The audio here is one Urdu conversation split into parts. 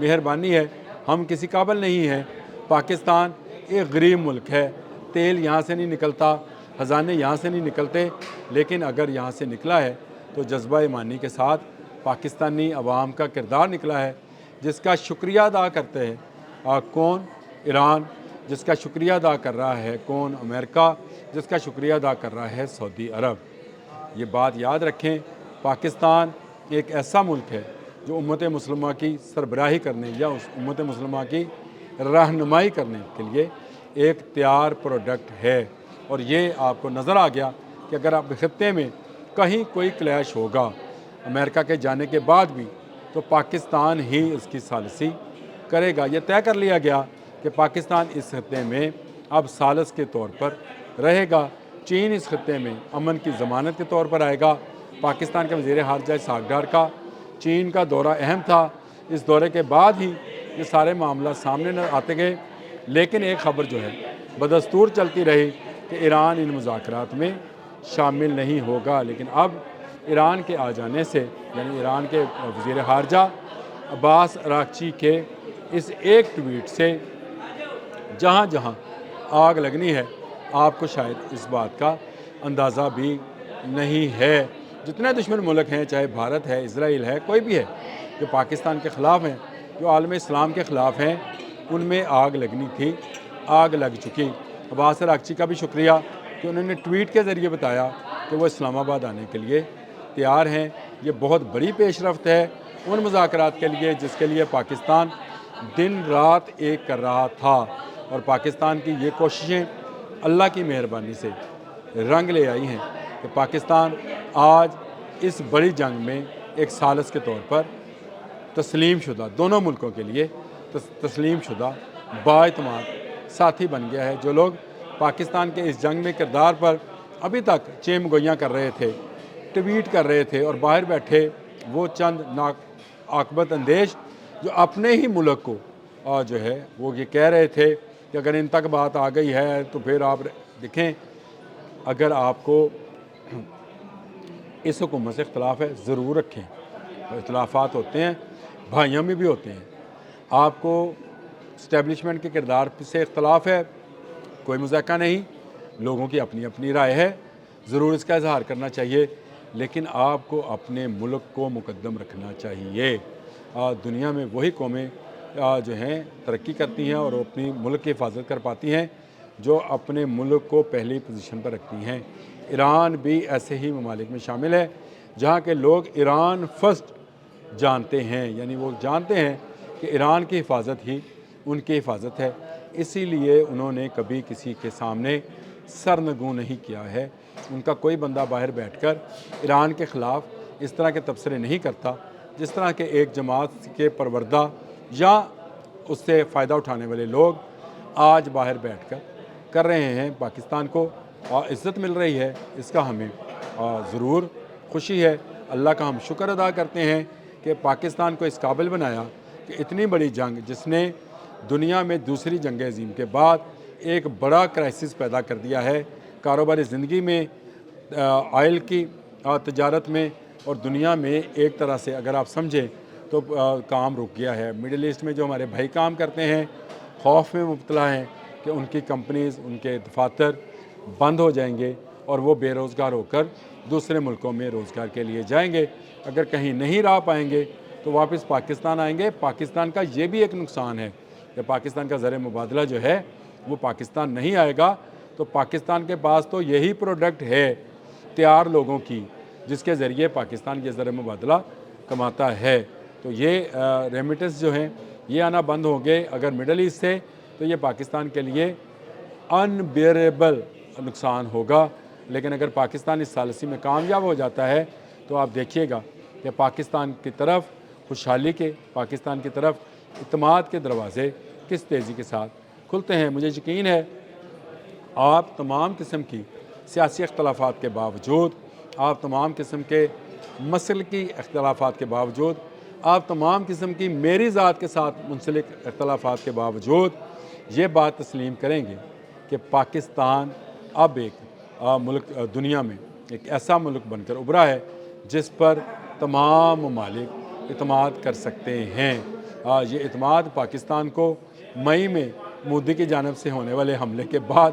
مہربانی ہے، ہم کسی قابل نہیں ہیں۔ پاکستان ایک غریب ملک ہے، تیل یہاں سے نہیں نکلتا، خزانے یہاں سے نہیں نکلتے، لیکن اگر یہاں سے نکلا ہے تو جذبہ ایمانی کے ساتھ پاکستانی عوام کا کردار نکلا ہے، جس کا شکریہ ادا کرتے ہیں کون؟ ایران، جس کا شکریہ ادا کر رہا ہے کون؟ امریکہ، جس کا شکریہ ادا کر رہا ہے سعودی عرب۔ یہ بات یاد رکھیں، پاکستان ایک ایسا ملک ہے جو امت مسلمہ کی سربراہی کرنے یا اس امت مسلمہ کی رہنمائی کرنے کے لیے ایک تیار پروڈکٹ ہے۔ اور یہ آپ کو نظر آ گیا کہ اگر آپ خطے میں کہیں کوئی کلیش ہوگا امریکہ کے جانے کے بعد بھی، تو پاکستان ہی اس کی ثالثی کرے گا۔ یہ طے کر لیا گیا کہ پاکستان اس خطے میں اب ثالث کے طور پر رہے گا۔ چین اس خطے میں امن کی ضمانت کے طور پر آئے گا۔ پاکستان کے وزیر خارجہ اسحاق ڈار کا چین کا دورہ اہم تھا، اس دورے کے بعد ہی یہ سارے معاملات سامنے آتے گئے، لیکن ایک خبر جو ہے بدستور چلتی رہی کہ ایران ان مذاکرات میں شامل نہیں ہوگا۔ لیکن اب ایران کے آ جانے سے، یعنی ایران کے وزیر خارجہ عباس اراغچی کے اس ایک ٹویٹ سے جہاں جہاں آگ لگنی ہے، آپ کو شاید اس بات کا اندازہ بھی نہیں ہے۔ جتنے دشمن ملک ہیں، چاہے بھارت ہے، اسرائیل ہے، کوئی بھی ہے، جو پاکستان کے خلاف ہیں، جو عالم اسلام کے خلاف ہیں، ان میں آگ لگنی تھی، آگ لگ چکی۔ عباس اراغچی کا بھی شکریہ کہ انہوں نے ٹویٹ کے ذریعے بتایا کہ وہ اسلام آباد آنے کے لیے تیار ہیں۔ یہ بہت بڑی پیش رفت ہے ان مذاکرات کے لیے جس کے لیے پاکستان دن رات ایک کر رہا تھا، اور پاکستان کی یہ کوششیں اللہ کی مہربانی سے رنگ لے آئی ہیں کہ پاکستان آج اس بڑی جنگ میں ایک ثالث کے طور پر تسلیم شدہ، دونوں ملکوں کے لیے تسلیم شدہ بااعتماد ساتھی بن گیا ہے۔ جو لوگ پاکستان کے اس جنگ میں کردار پر ابھی تک چیم گوئیاں کر رہے تھے، ٹویٹ کر رہے تھے، اور باہر بیٹھے وہ چند عاقبت اندیش جو اپنے ہی ملک کو جو ہے وہ یہ کہہ رہے تھے کہ اگر ان تک بات آ گئی ہے تو پھر آپ دیکھیں، اگر آپ کو اس حکومت سے اختلاف ہے ضرور رکھیں، اختلافات ہوتے ہیں، بھائیوں میں بھی ہوتے ہیں۔ آپ کو اسٹیبلشمنٹ کے کردار سے اختلاف ہے، کوئی مذاکرہ نہیں، لوگوں کی اپنی اپنی رائے ہے، ضرور اس کا اظہار کرنا چاہیے، لیکن آپ کو اپنے ملک کو مقدم رکھنا چاہیے۔ دنیا میں وہی قومیں جو ہیں ترقی کرتی ہیں اور اپنی ملک کی حفاظت کر پاتی ہیں جو اپنے ملک کو پہلی پوزیشن پر رکھتی ہیں۔ ایران بھی ایسے ہی ممالک میں شامل ہے جہاں کے لوگ ایران فرسٹ جانتے ہیں، یعنی وہ جانتے ہیں کہ ایران کی حفاظت ہی ان کی حفاظت ہے، اسی لیے انہوں نے کبھی کسی کے سامنے سرنگوں نہیں کیا ہے۔ ان کا کوئی بندہ باہر بیٹھ کر ایران کے خلاف اس طرح کے تبصرے نہیں کرتا جس طرح کے ایک جماعت کے پروردہ یا اس سے فائدہ اٹھانے والے لوگ آج باہر بیٹھ کر کر رہے ہیں۔ پاکستان کو عزت مل رہی ہے، اس کا ہمیں ضرور خوشی ہے۔ اللہ کا ہم شکر ادا کرتے ہیں کہ پاکستان کو اس قابل بنایا کہ اتنی بڑی جنگ جس نے دنیا میں دوسری جنگ عظیم کے بعد ایک بڑا کرائسس پیدا کر دیا ہے، کاروباری زندگی میں، آئل کی تجارت میں، اور دنیا میں ایک طرح سے اگر آپ سمجھیں تو کام رک گیا ہے۔ مڈل ایسٹ میں جو ہمارے بھائی کام کرتے ہیں خوف میں مبتلا ہیں کہ ان کی کمپنیز، ان کے دفاتر بند ہو جائیں گے اور وہ بے روزگار ہو کر دوسرے ملکوں میں روزگار کے لیے جائیں گے۔ اگر کہیں نہیں رہ پائیں گے تو واپس پاکستان آئیں گے۔ پاکستان کا یہ بھی ایک نقصان ہے کہ پاکستان کا زر مبادلہ جو ہے وہ پاکستان نہیں آئے گا، تو پاکستان کے پاس تو یہی پروڈکٹ ہے تیار لوگوں کی جس کے ذریعے پاکستان یہ زر مبادلہ کماتا ہے۔ تو یہ ریمیٹنس جو ہیں یہ آنا بند ہوں گے اگر مڈل ایسٹ سے، تو یہ پاکستان کے لیے انبیئریبل نقصان ہوگا۔ لیکن اگر پاکستان اس ثالثی میں کامیاب ہو جاتا ہے تو آپ دیکھیے گا کہ پاکستان کی طرف خوشحالی کے، پاکستان کی طرف اعتماد کے دروازے کس تیزی کے ساتھ کھلتے ہیں۔ مجھے یقین ہے آپ تمام قسم کی سیاسی اختلافات کے باوجود، آپ تمام قسم کے مسلکی اختلافات کے باوجود، آپ تمام قسم کی میری ذات کے ساتھ منسلک اختلافات کے باوجود یہ بات تسلیم کریں گے کہ پاکستان اب ایک ملک دنیا میں ایک ایسا ملک بن کر ابھرا ہے جس پر تمام ممالک اعتماد کر سکتے ہیں۔ یہ اعتماد پاکستان کو مئی میں مودی کی جانب سے ہونے والے حملے کے بعد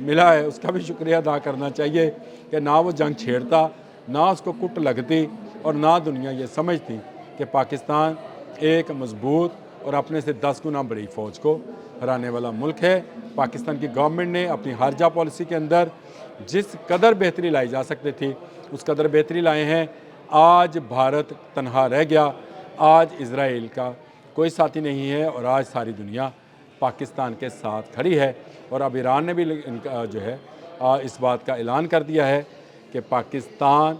ملا ہے، اس کا بھی شکریہ ادا کرنا چاہیے کہ نہ وہ جنگ چھیڑتا، نہ اس کو کٹ لگتی، اور نہ دنیا یہ سمجھتی کہ پاکستان ایک مضبوط اور اپنے سے 10 گنا بڑی فوج کو ہرانے والا ملک ہے۔ پاکستان کی گورنمنٹ نے اپنی خارجہ پالیسی کے اندر جس قدر بہتری لائی جا سکتی تھی اس قدر بہتری لائے ہیں۔ آج بھارت تنہا رہ گیا، آج اسرائیل کا کوئی ساتھی نہیں ہے، اور آج ساری دنیا پاکستان کے ساتھ کھڑی ہے۔ اور اب ایران نے بھی جو ہے اس بات کا اعلان کر دیا ہے کہ پاکستان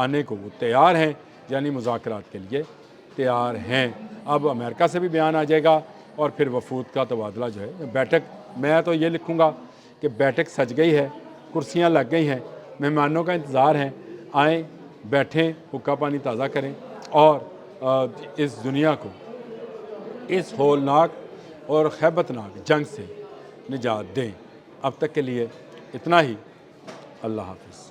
آنے کو وہ تیار ہیں، یعنی مذاکرات کے لیے تیار ہیں۔ اب امریکہ سے بھی بیان آ جائے گا، اور پھر وفود کا تبادلہ جو ہے بیٹھک، میں تو یہ لکھوں گا کہ بیٹھک سج گئی ہے، کرسیاں لگ گئی ہیں، مہمانوں کا انتظار ہے، آئیں بیٹھیں، حقہ پانی تازہ کریں، اور اس دنیا کو اس ہولناک اور خیبتناک جنگ سے نجات دیں۔ اب تک کے لیے اتنا ہی۔ اللہ حافظ۔